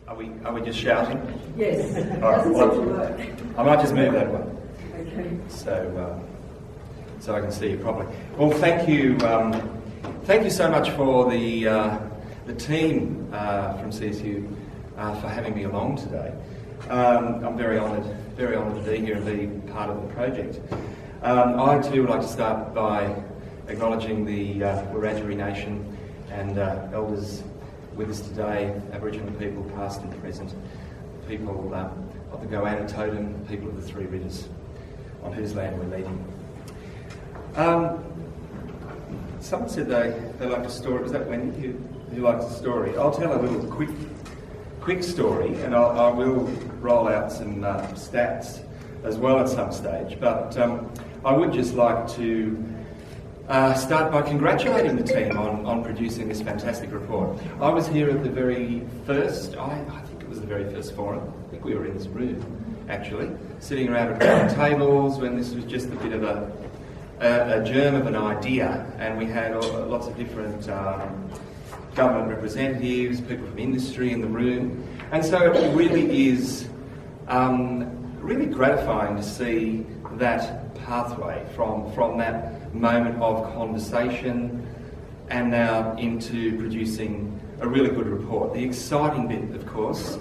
Are we just shouting? Yes. All right, Well, I might just move that way. okay. So I can see you properly. Well, thank you so much for the team from CSU for having me along today. I'm very honoured to be here and be part of the project. I too would like to start by acknowledging the Wiradjuri Nation and elders with us today, Aboriginal people past and present, people of the Goanna Totem, people of the Three Rivers, on whose land we're meeting. Someone said they liked a story. Was that Wendy who likes a story? I'll tell a little quick story, and I will roll out some stats as well at some stage. But I would just like to start by congratulating the team on producing this fantastic report. I was here at the very first, I think it was the very first forum. I think we were in this room, actually, sitting around at round tables when this was just a bit of a germ of an idea, and we had lots of different government representatives, people from industry in the room, and so it really is really gratifying to see that pathway from that moment of conversation and now into producing a really good report. The exciting bit, of course,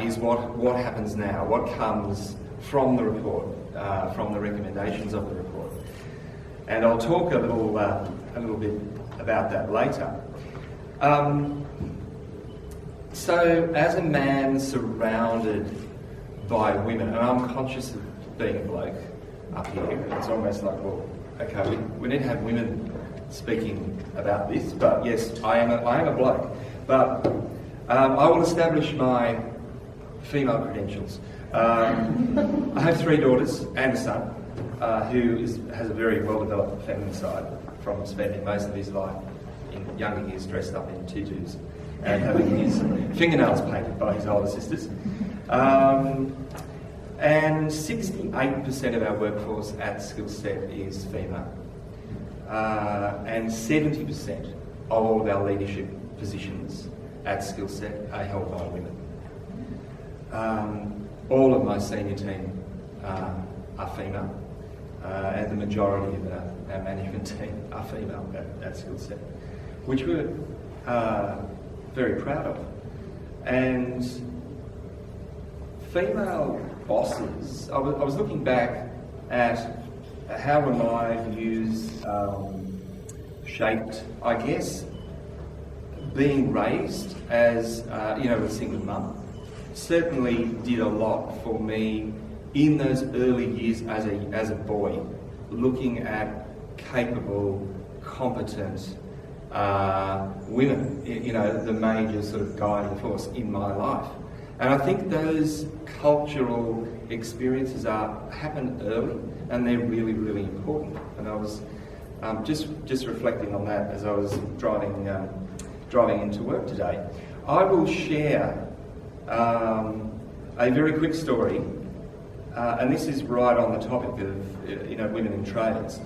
is what happens now, what comes from the report, from the recommendations of the report. And I'll talk a little bit about that later. So, as a man surrounded by women, and I'm conscious of being a bloke up here, it's almost like, well, okay, we need to have women speaking about this, but yes, I am a bloke. But I will establish my female credentials. I have 3 daughters and a son who has a very well-developed feminine side from spending most of his life in younger years dressed up in tutus and having his fingernails painted by his older sisters. And 68% of our workforce at Skillset is female. And 70% of all of our leadership positions at Skillset are held by women. All of my senior team are female, and the majority of our management team are female at Skillset, which we're very proud of. And female bosses, I was looking back at how were my views shaped, I guess. Being raised as, a single mum certainly did a lot for me in those early years as a boy, looking at capable, competent women, the major sort of guiding force in my life. And I think those cultural experiences happen early, and they're really, really important. And I was just reflecting on that as I was driving into work today. I will share a very quick story, and this is right on the topic of women in trades.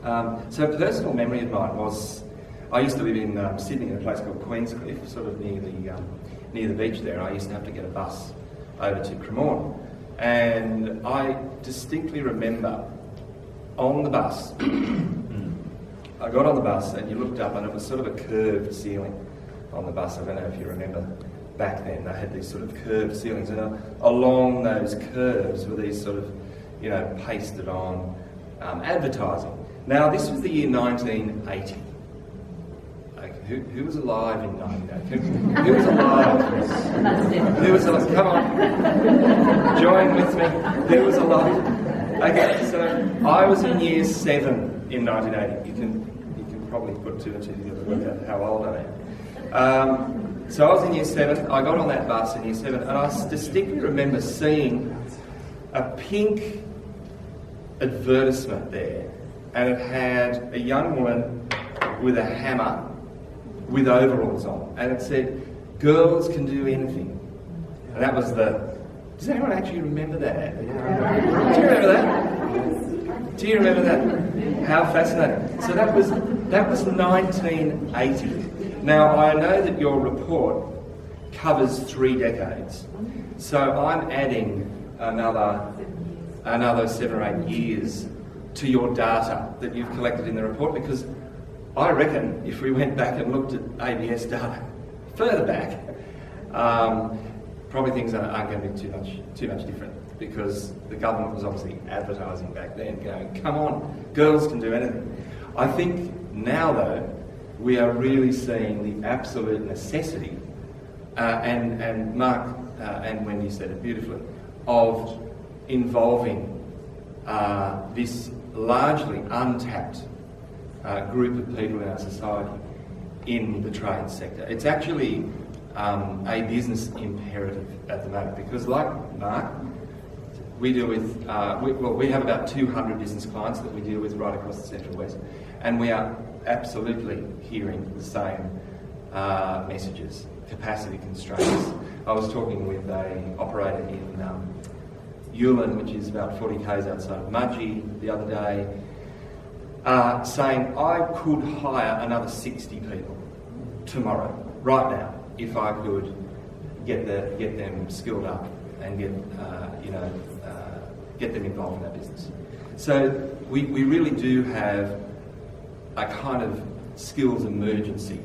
So a personal memory of mine was, I used to live in Sydney in a place called Queenscliff, sort of near the beach there. I used to have to get a bus over to Cremorne, and I distinctly remember on the bus, I got on the bus and you looked up and it was sort of a curved ceiling on the bus. I don't know if you remember back then, they had these sort of curved ceilings, and along those curves were these sort of, pasted on advertising. Now, this was the year 1980. Who was alive in 1980? Who was alive? Who was alive? Come on, join with me. Who was alive? Okay, so I was in year 7 in 1980. You can probably put 2 and 2 together to work out how old I am. So I was in year 7. I got on that bus in year 7, and I distinctly remember seeing a pink advertisement there, and it had a young woman with a hammer with overalls on, and it said, "Girls can do anything." And that was does anyone actually remember that? Do you remember that? Do you remember that? How fascinating. So that was 1980. Now, I know that your report covers 3 decades. So I'm adding another 7 or 8 years to your data that you've collected in the report, because I reckon if we went back and looked at ABS data further back, probably things aren't going to be too much different, because the government was obviously advertising back then, going, come on, girls can do anything. I think now, though, we are really seeing the absolute necessity, and Mark and Wendy said it beautifully, of involving this largely untapped group of people in our society in the trade sector. It's actually a business imperative at the moment, because like Mark, we deal with, we have about 200 business clients that we deal with right across the Central West, and we are absolutely hearing the same messages, capacity constraints. I was talking with an operator in Ulan, which is about 40 k's outside of Mudgee, the other day, saying I could hire another 60 people tomorrow, right now, if I could get them skilled up and get them involved in our business. So we really do have a kind of skills emergency,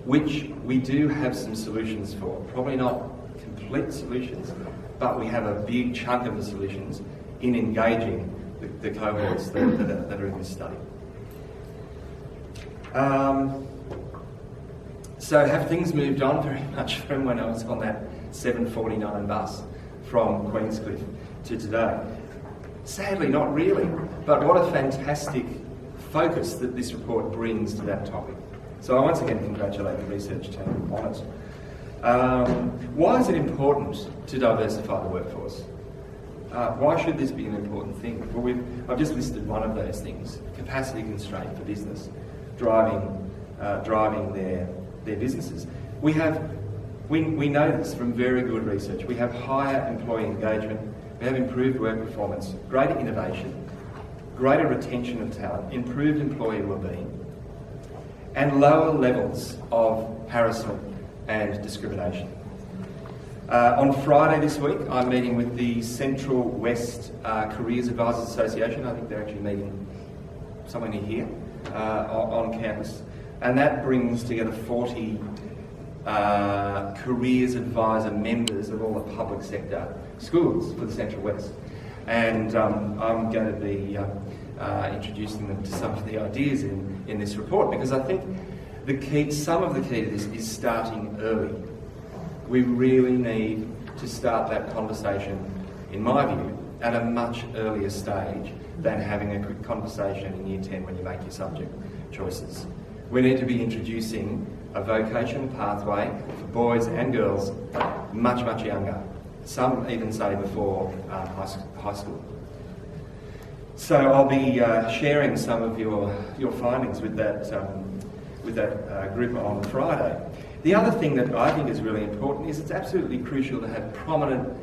which we do have some solutions for. Probably not complete solutions, but we have a big chunk of the solutions in engaging the cohorts that are in this study. So have things moved on very much from when I was on that 7:49 bus from Queenscliff to today? Sadly, not really. But what a fantastic focus that this report brings to that topic. So I once again congratulate the research team on it. Why is it important to diversify the workforce? Why should this be an important thing? Well, I've just listed one of those things: capacity constraint for business, driving their businesses. We know this from very good research. We have higher employee engagement, we have improved work performance, greater innovation, greater retention of talent, improved employee wellbeing, and lower levels of harassment and discrimination. On Friday this week, I'm meeting with the Central West Careers Advisors Association. I think they're actually meeting somewhere near here on campus. And that brings together 40 careers advisor members of all the public sector schools for the Central West. And I'm going to be introducing them to some of the ideas in this report, because I think some of the key to this is starting early. We really need to start that conversation, in my view, at a much earlier stage than having a quick conversation in Year 10 when you make your subject choices. We need to be introducing a vocational pathway for boys and girls much, much younger. Some even say before high school. So I'll be sharing some of your findings with that group on Friday. The other thing that I think is really important is it's absolutely crucial to have prominent,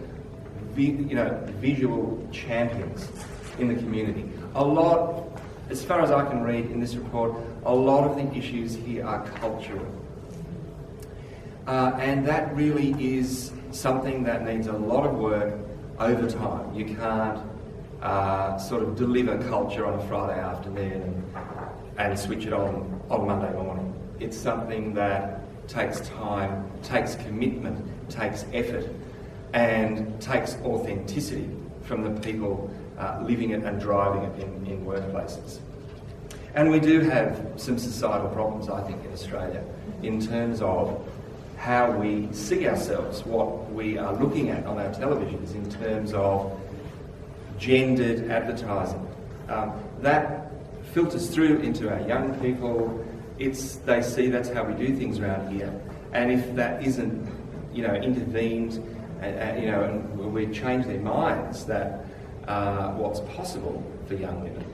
visual champions in the community. A lot, as far as I can read in this report, a lot of the issues here are cultural. And that really is something that needs a lot of work over time. You can't sort of deliver culture on a Friday afternoon and switch it on Monday morning. It's something that takes time, takes commitment, takes effort, and takes authenticity from the people living it and driving it in workplaces. And we do have some societal problems, I think, in Australia in terms of how we see ourselves, what we are looking at on our televisions in terms of gendered advertising. That filters through into our young people. They see that's how we do things around here. And if that isn't, intervened, and we change their minds that what's possible for young women,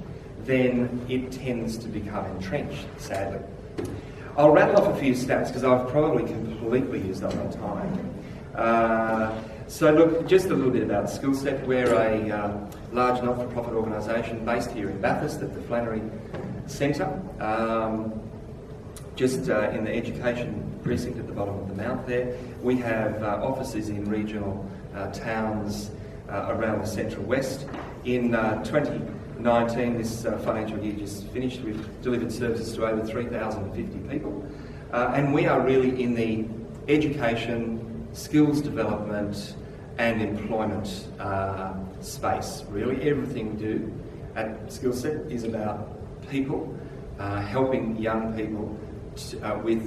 then it tends to become entrenched, sadly. I'll rattle off a few stats because I've probably completely used up my time. So look, just a little bit about Skillset. We're a large not-for-profit organisation based here in Bathurst at the Flannery Centre, just in the education precinct at the bottom of the mount there. We have offices in regional towns around the Central West. In 2019, this financial year just finished, we've delivered services to over 3,050 people. And we are really in the education, skills development and employment space. Really, everything we do at Skillset is about people, helping young people with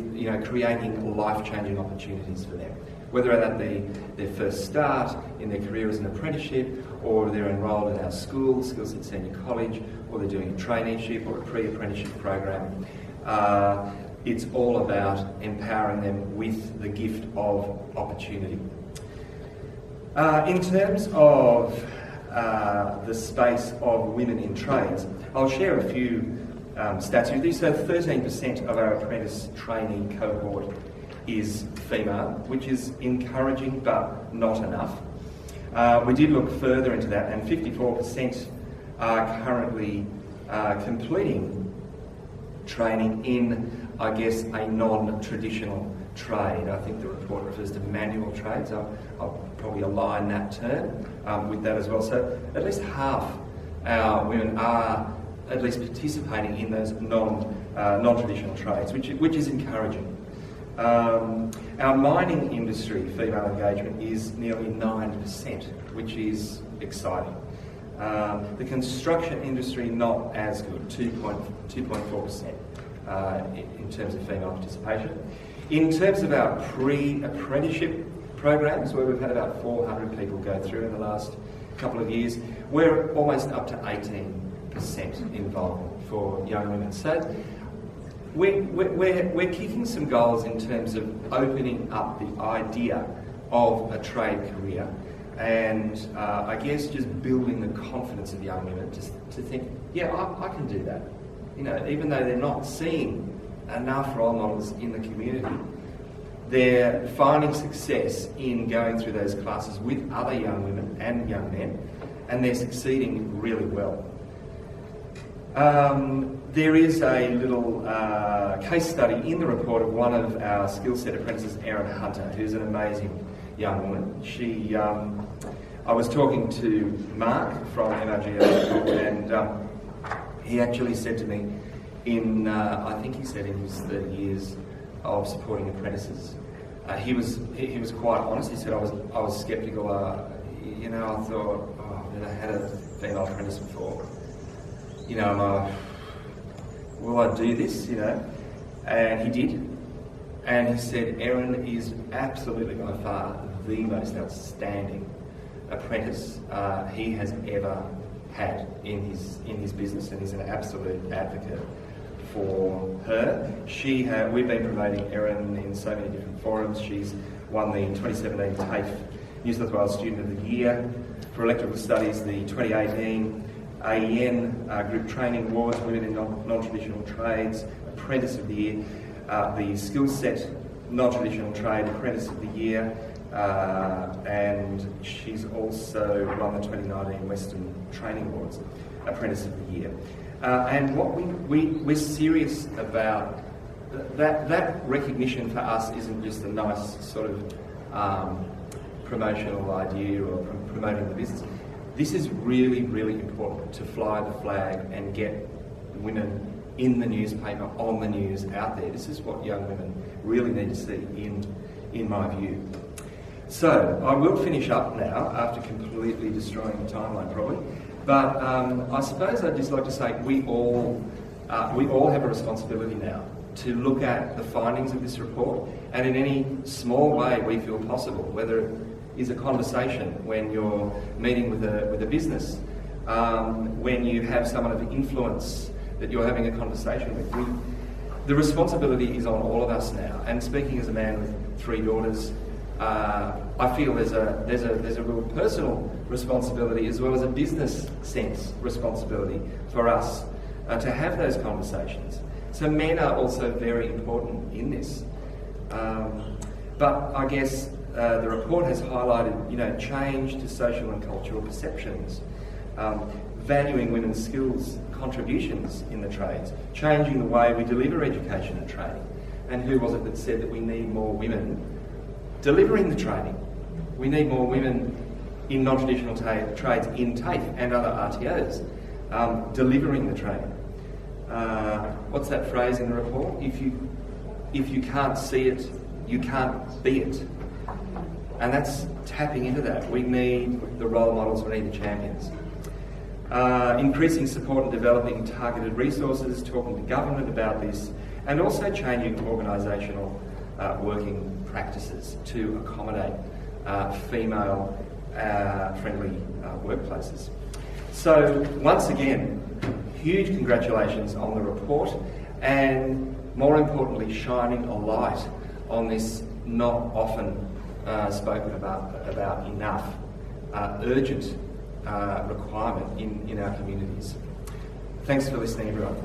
creating life-changing opportunities for them. Whether that be their first start in their career as an apprenticeship, or they're enrolled in our school, Skillset Senior College, or they're doing a traineeship or a pre-apprenticeship program. It's all about empowering them with the gift of opportunity. In terms of the space of women in trades, I'll share a few stats with you. So 13% of our apprentice trainee cohort is female, which is encouraging but not enough. We did look further into that, and 54% are currently completing training in, I guess, a non-traditional trade. I think the report refers to manual trades. I'll probably align that term with that as well. So at least half our women are at least participating in those non-traditional trades, which is encouraging. Our mining industry female engagement is nearly 9%, which is exciting. The construction industry not as good, 2.4% in terms of female participation. In terms of our pre-apprenticeship programs, where we've had about 400 people go through in the last couple of years, we're almost up to 18% involvement for young women. So we're kicking some goals in terms of opening up the idea of a trade career, and I guess just building the confidence of young women to think, yeah, I can do that. Even though they're not seeing enough role models in the community, they're finding success in going through those classes with other young women and young men, and they're succeeding really well. There is a little case study in the report of one of our Skillset apprentices, Erin Hunter, who's an amazing young woman. I was talking to Mark from MRG, and he actually said to me, I think he said in his 30 years of supporting apprentices, he was quite honest. He said, I was sceptical. I thought, I've never had a female apprentice before. Will I do this? And he did. And he said, Erin is absolutely by far the most outstanding apprentice he has ever had in his business, and he's an absolute advocate for her. We've been promoting Erin in so many different forums. She's won the 2017 TAFE New South Wales Student of the Year for Electrical Studies, the 2018 AEN Group Training Awards, Women in Non-Traditional Trades, Apprentice of the Year, the Skillset Non-Traditional Trade Apprentice of the Year, and she's also won the 2019 Western Training Awards, Apprentice of the Year. And what we're serious about, that recognition for us isn't just a nice sort of promotional idea or promoting the business. This is really, really important to fly the flag and get women in the newspaper, on the news, out there. This is what young women really need to see, in my view. So I will finish up now after completely destroying the timeline, probably. But I suppose I'd just like to say we all have a responsibility now to look at the findings of this report, and in any small way we feel possible, whether it is a conversation when you're meeting with a business, when you have someone of influence that you're having a conversation with. The responsibility is on all of us now. And speaking as a man with 3 daughters, I feel there's a real personal responsibility as well as a business sense responsibility for us to have those conversations. So men are also very important in this. But I guess the report has highlighted, change to social and cultural perceptions, valuing women's skills, contributions in the trades, changing the way we deliver education and training, And who was it that said that we need more women delivering the training? We need more women in non-traditional trades in TAFE and other RTOs delivering the training. What's that phrase in the report? If you can't see it, you can't be it. And that's tapping into that. We need the role models, we need the champions. Increasing support and developing targeted resources, talking to government about this, and also changing organisational working practices to accommodate female-friendly workplaces. So once again, huge congratulations on the report, and more importantly, shining a light on this not often spoken about enough urgent requirement in our communities. Thanks for listening, everyone.